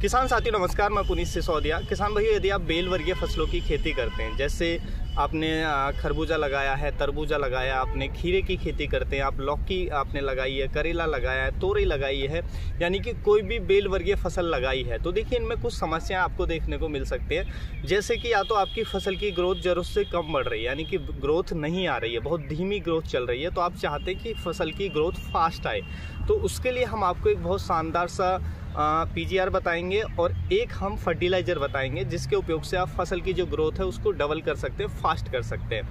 किसान साथियों नमस्कार, मैं पुनीत सिसोदिया। किसान भाइयों, यदि आप बेल वर्गीय फसलों की खेती करते हैं, जैसे आपने खरबूजा लगाया है, तरबूजा लगाया, आपने खीरे की खेती करते हैं, आप लौकी आपने लगाई है, करेला लगाया है, तोरई लगाई है, यानी कि कोई भी बेल वर्गीय फसल लगाई है, तो देखिए इनमें कुछ समस्याएं आपको देखने को मिल सकती है। जैसे कि या तो आपकी फसल की ग्रोथ ज़रूरत से कम बढ़ रही है, यानी कि ग्रोथ नहीं आ रही है, बहुत धीमी ग्रोथ चल रही है, तो आप चाहते हैं कि फसल की ग्रोथ फास्ट आए, तो उसके लिए हम आपको एक बहुत शानदार सा पीजीआर बताएंगे और एक हम फर्टिलाइज़र बताएंगे जिसके उपयोग से आप फसल की जो ग्रोथ है उसको डबल कर सकते हैं, फास्ट कर सकते हैं।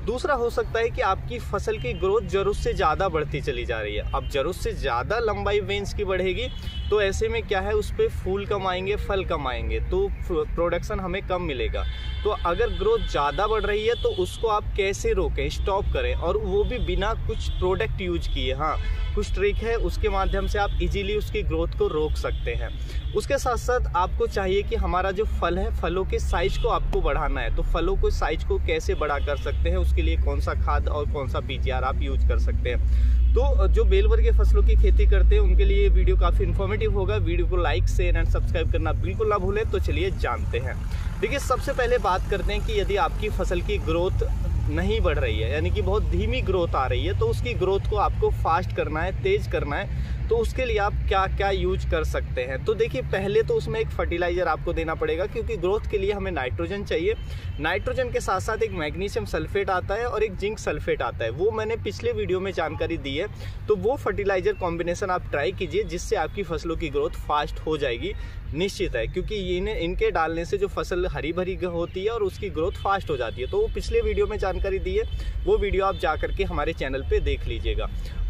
दूसरा हो सकता है कि आपकी फसल की ग्रोथ ज़रूरत से ज़्यादा बढ़ती चली जा रही है। अब ज़रूरत से ज़्यादा लंबाई वेन्स की बढ़ेगी तो ऐसे में क्या है, उस पर फूल कम आएंगे, फल कम आएंगे, तो प्रोडक्शन हमें कम मिलेगा। तो अगर ग्रोथ ज़्यादा बढ़ रही है तो उसको आप कैसे रोकें, स्टॉप करें, और वो भी बिना कुछ प्रोडक्ट यूज किए। हाँ, कुछ ट्रिक है, उसके माध्यम से आप इजीली उसकी ग्रोथ को रोक सकते हैं। उसके साथ साथ आपको चाहिए कि हमारा जो फल है, फलों के साइज को आपको बढ़ाना है, तो फलों को साइज को कैसे बड़ा कर सकते हैं, उसके लिए कौन सा खाद और कौन सा पीजीआर आप यूज कर सकते हैं। तो जो बेल वर्गीय फसलों की खेती करते हैं उनके लिए ये वीडियो काफ़ी इन्फॉर्मेटिव होगा। वीडियो को लाइक, शेयर एंड सब्सक्राइब करना बिल्कुल ना भूलें। तो चलिए जानते हैं। देखिए, सबसे पहले बात करते हैं कि यदि आपकी फसल की ग्रोथ नहीं बढ़ रही है, यानी कि बहुत धीमी ग्रोथ आ रही है, तो उसकी ग्रोथ को आपको फास्ट करना है, तेज करना है, तो उसके लिए आप क्या क्या यूज कर सकते हैं। तो देखिए, पहले तो उसमें एक फर्टिलाइज़र आपको देना पड़ेगा, क्योंकि ग्रोथ के लिए हमें नाइट्रोजन चाहिए। नाइट्रोजन के साथ साथ एक मैग्नीशियम सल्फेट आता है और एक जिंक सल्फेट आता है, वो मैंने पिछले वीडियो में जानकारी दी है। तो वो फर्टिलाइज़र कॉम्बिनेशन आप ट्राई कीजिए, जिससे आपकी फसलों की ग्रोथ फास्ट हो जाएगी, निश्चित है, क्योंकि इनके डालने से जो फसल हरी भरी होती है और उसकी ग्रोथ फास्ट हो जाती है। तो वो पिछले वीडियो में जानकारी दी है, वो वीडियो आप जा करके हमारे चैनल पे देख लीजिएगा।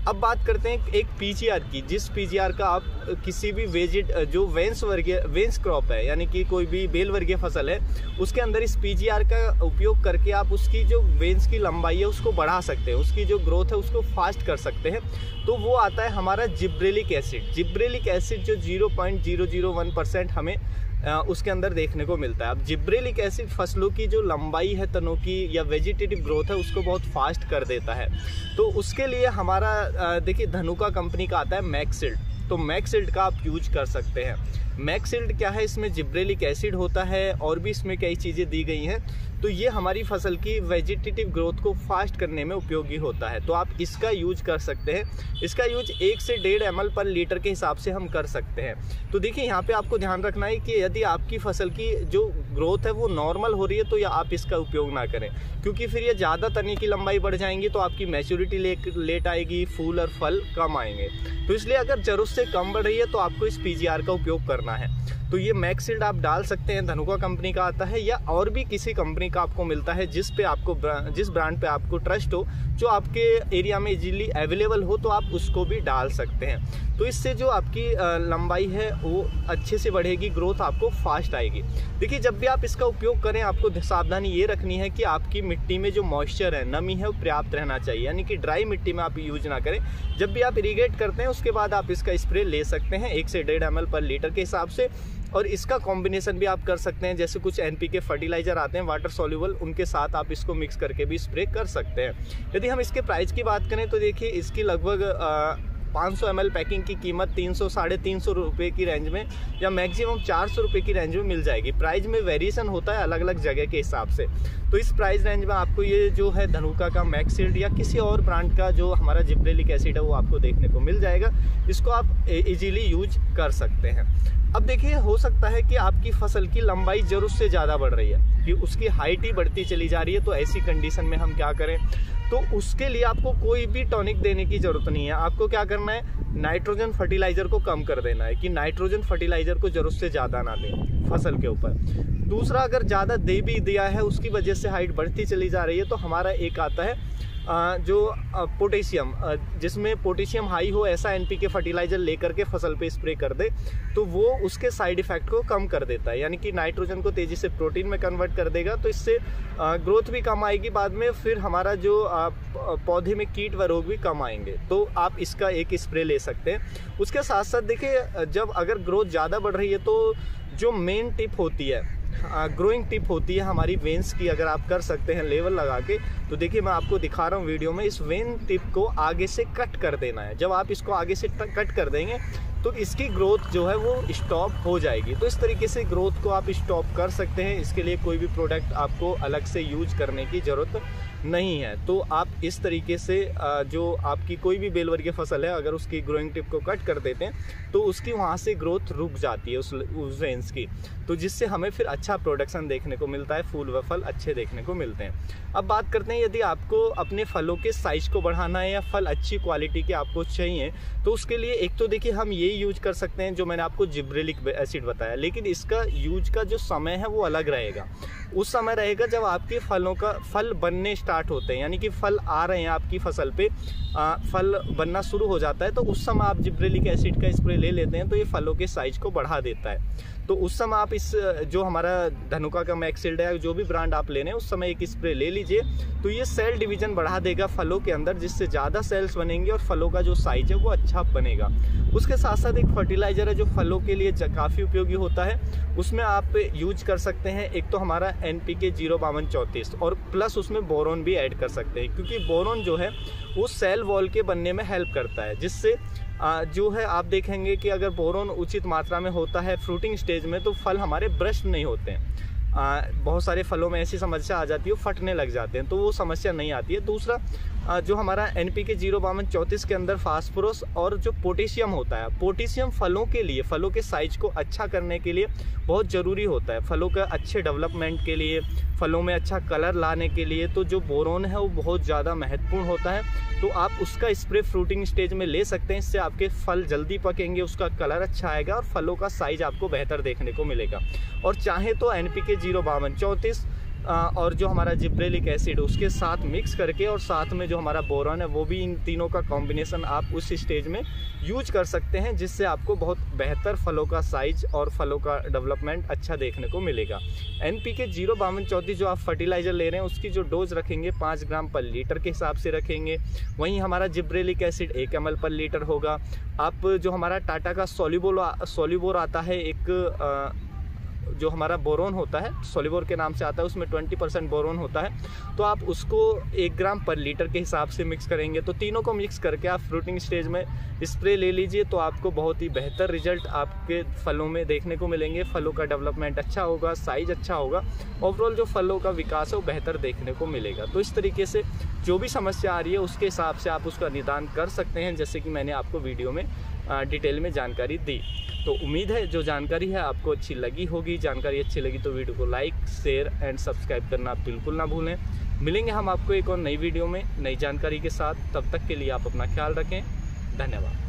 अब बात करते हैं एक पीजीआर की, जिस पीजीआर का आप किसी भी जो वेंस क्रॉप है, यानी कि कोई भी बेल वर्गीय फसल है, उसके अंदर इस पीजीआर का उपयोग करके आप उसकी जो वेंस की लंबाई है उसको बढ़ा सकते हैं, उसकी जो ग्रोथ है उसको फास्ट कर सकते हैं। तो वो आता है हमारा जिब्रेलिक एसिड। जिब्रेलिक एसिड जो 0.001% हमें उसके अंदर देखने को मिलता है। अब जिब्रेलिक एसिड फसलों की जो लंबाई है, तनों की या वेजिटेटिव ग्रोथ है, उसको बहुत फास्ट कर देता है। तो उसके लिए हमारा देखिए धनुका कंपनी का आता है मैक्सिल्ड, तो मैक्सिल्ड का आप यूज कर सकते हैं। मैक्सिल्ड क्या है, इसमें जिब्रेलिक एसिड होता है और भी इसमें कई चीज़ें दी गई हैं, तो ये हमारी फसल की वेजिटेटिव ग्रोथ को फास्ट करने में उपयोगी होता है। तो आप इसका यूज कर सकते हैं। इसका यूज 1 से 1.5 ml पर लीटर के हिसाब से हम कर सकते हैं। तो देखिए, यहाँ पे आपको ध्यान रखना है कि यदि आपकी फसल की जो ग्रोथ है वो नॉर्मल हो रही है, तो या आप इसका उपयोग ना करें, क्योंकि फिर ये ज़्यादा तने की लंबाई बढ़ जाएंगी तो आपकी मैच्योरिटी लेट आएगी, फूल और फल कम आएंगे। तो इसलिए अगर ज़रूरत से कम बढ़ रही है तो आपको इस पीजीआर का उपयोग करना है। तो ये मैक्सिल्ड आप डाल सकते हैं, धनुका कंपनी का आता है, या और भी किसी कंपनी का आपको मिलता है जिस ब्रांड पे आपको ट्रस्ट हो, जो आपके एरिया में इजीली अवेलेबल हो, तो आप उसको भी डाल सकते हैं। तो इससे जो आपकी लंबाई है वो अच्छे से बढ़ेगी, ग्रोथ आपको फास्ट आएगी। देखिए, जब भी आप इसका उपयोग करें, आपको सावधानी ये रखनी है कि आपकी मिट्टी में जो मॉइस्चर है, नमी है, वो पर्याप्त रहना चाहिए, यानी कि ड्राई मिट्टी में आप यूज ना करें। जब भी आप इरीगेट करते हैं उसके बाद आप इसका स्प्रे ले सकते हैं 1 से 1.5 ml पर लीटर के हिसाब से, और इसका कॉम्बिनेशन भी आप कर सकते हैं। जैसे कुछ एनपीके फर्टिलाइजर आते हैं वाटर सॉल्युबल, उनके साथ आप इसको मिक्स करके भी स्प्रे कर सकते हैं। यदि हम इसके प्राइस की बात करें तो देखिए, इसकी लगभग 500 ml पैकिंग की कीमत 300 साढ़े 300 रुपये की रेंज में या मैक्सिमम 400 रुपये की रेंज में मिल जाएगी। प्राइस में वेरिएशन होता है अलग अलग जगह के हिसाब से। तो इस प्राइस रेंज में आपको ये जो है धनुका का मैक्सिल्ड या किसी और ब्रांड का जो हमारा जिब्रेलिक एसिड है वो आपको देखने को मिल जाएगा। इसको आप इजीली यूज कर सकते हैं। अब देखिए, हो सकता है कि आपकी फसल की लंबाई ज़रूरत से ज़्यादा बढ़ रही है, कि उसकी हाइट ही बढ़ती चली जा रही है, तो ऐसी कंडीशन में हम क्या करें, तो उसके लिए आपको कोई भी टॉनिक देने की ज़रूरत नहीं है। आपको क्या करना है, नाइट्रोजन फर्टिलाइज़र को कम कर देना है, कि नाइट्रोजन फर्टिलाइज़र को ज़रूरत से ज़्यादा ना दें फसल के ऊपर। दूसरा, अगर ज़्यादा दे भी दिया है, उसकी वजह से हाइट बढ़ती चली जा रही है, तो हमारा एक आता है जो पोटेशियम, जिसमें पोटेशियम हाई हो, ऐसा एनपीके फर्टिलाइज़र लेकर के फसल पे स्प्रे कर दे, तो वो उसके साइड इफ़ेक्ट को कम कर देता है, यानी कि नाइट्रोजन को तेज़ी से प्रोटीन में कन्वर्ट कर देगा। तो इससे ग्रोथ भी कम आएगी, बाद में फिर हमारा जो पौधे में कीट व रोग भी कम आएंगे। तो आप इसका एक स्प्रे ले सकते हैं। उसके साथ साथ देखिए, जब अगर ग्रोथ ज़्यादा बढ़ रही है तो जो मेन टिप होती है, ग्रोइंग टिप होती है हमारी वेन्स की, अगर आप कर सकते हैं लेवल लगा के, तो देखिए मैं आपको दिखा रहा हूँ वीडियो में, इस वेन टिप को आगे से कट कर देना है। जब आप इसको आगे से कट कर देंगे तो इसकी ग्रोथ जो है वो स्टॉप हो जाएगी। तो इस तरीके से ग्रोथ को आप स्टॉप कर सकते हैं। इसके लिए कोई भी प्रोडक्ट आपको अलग से यूज करने की ज़रूरत नहीं है। तो आप इस तरीके से जो आपकी कोई भी बेल वर्गीय फसल है, अगर उसकी ग्रोइंग टिप को कट कर देते हैं तो उसकी वहाँ से ग्रोथ रुक जाती है उस रेंज की, तो जिससे हमें फिर अच्छा प्रोडक्शन देखने को मिलता है, फूल व फल अच्छे देखने को मिलते हैं। अब बात करते हैं, यदि आपको अपने फलों के साइज को बढ़ाना है या फल अच्छी क्वालिटी के आपको चाहिए, तो उसके लिए एक तो देखिए हम ये यूज कर सकते हैं जो मैंने आपको जिब्रेलिक एसिड बताया, लेकिन इसका यूज का जो समय है वो अलग रहेगा। उस समय रहेगा जब आपके फलों का फल बनने स्टार्ट होते हैं, यानी कि फल आ रहे हैं आपकी फसल पे, फल बनना शुरू हो जाता है, तो उस समय आप जिब्रेलिक एसिड का स्प्रे ले लेते हैं तो ये फलों के साइज को बढ़ा देता है। तो उस समय आप इस जो हमारा धनुका का मैक्सिल्ड है, जो भी ब्रांड आप ले रहे हैं, उस समय एक स्प्रे ले लीजिए, तो ये सेल डिवीजन बढ़ा देगा फलों के अंदर, जिससे ज़्यादा सेल्स बनेंगे और फलों का जो साइज है वो अच्छा बनेगा। उसके साथ साथ एक फर्टिलाइज़र है जो फलों के लिए काफ़ी उपयोगी होता है, उसमें आप यूज कर सकते हैं। एक तो हमारा NPK 05234 और प्लस उसमें बोरोन भी ऐड कर सकते हैं, क्योंकि बोरोन जो है वो सेल वॉल के बनने में हेल्प करता है, जिससे जो है आप देखेंगे कि अगर बोरोन उचित मात्रा में होता है फ्रूटिंग स्टेज में, तो फल हमारे ब्रस्ट नहीं होते हैं। बहुत सारे फलों में ऐसी समस्या आ जाती है, फटने लग जाते हैं, तो वो समस्या नहीं आती है। दूसरा जो हमारा NPK 05234 के अंदर फास्फोरस और जो पोटेशियम होता है, पोटेशियम फलों के लिए, फलों के साइज को अच्छा करने के लिए बहुत ज़रूरी होता है, फलों का अच्छे डेवलपमेंट के लिए, फलों में अच्छा कलर लाने के लिए। तो जो बोरोन है वो बहुत ज़्यादा महत्वपूर्ण होता है, तो आप उसका स्प्रे फ्रूटिंग स्टेज में ले सकते हैं। इससे आपके फल जल्दी पकेंगे, उसका कलर अच्छा आएगा और फलों का साइज आपको बेहतर देखने को मिलेगा। और चाहे तो NPK 05234 और जो हमारा जिब्रेलिक एसिड उसके साथ मिक्स करके, और साथ में जो हमारा बोरॉन है वो भी, इन तीनों का कॉम्बिनेशन आप उस स्टेज में यूज कर सकते हैं, जिससे आपको बहुत बेहतर फलों का साइज और फलों का डेवलपमेंट अच्छा देखने को मिलेगा। NPK 05234 जो आप फर्टिलाइजर ले रहे हैं उसकी जो डोज रखेंगे 5 ग्राम पर लीटर के हिसाब से रखेंगे। वहीं हमारा जिब्रेलिक एसिड 1 ml पर लीटर होगा। आप जो हमारा टाटा का सोलिबोर आता है, एक जो हमारा बोरोन होता है, सोलिबोर के नाम से आता है, उसमें 20% बोरोन होता है, तो आप उसको 1 ग्राम पर लीटर के हिसाब से मिक्स करेंगे। तो तीनों को मिक्स करके आप फ्रूटिंग स्टेज में स्प्रे ले लीजिए, तो आपको बहुत ही बेहतर रिजल्ट आपके फलों में देखने को मिलेंगे। फलों का डेवलपमेंट अच्छा होगा, साइज अच्छा होगा, ओवरऑल जो फलों का विकास है वो बेहतर देखने को मिलेगा। तो इस तरीके से जो भी समस्या आ रही है उसके हिसाब से आप उसका निदान कर सकते हैं, जैसे कि मैंने आपको वीडियो में डिटेल में जानकारी दी। तो उम्मीद है जो जानकारी है आपको अच्छी लगी होगी। जानकारी अच्छी लगी तो वीडियो को लाइक, शेयर एंड सब्सक्राइब करना बिल्कुल ना भूलें। मिलेंगे हम आपको एक और नई वीडियो में नई जानकारी के साथ। तब तक के लिए आप अपना ख्याल रखें। धन्यवाद।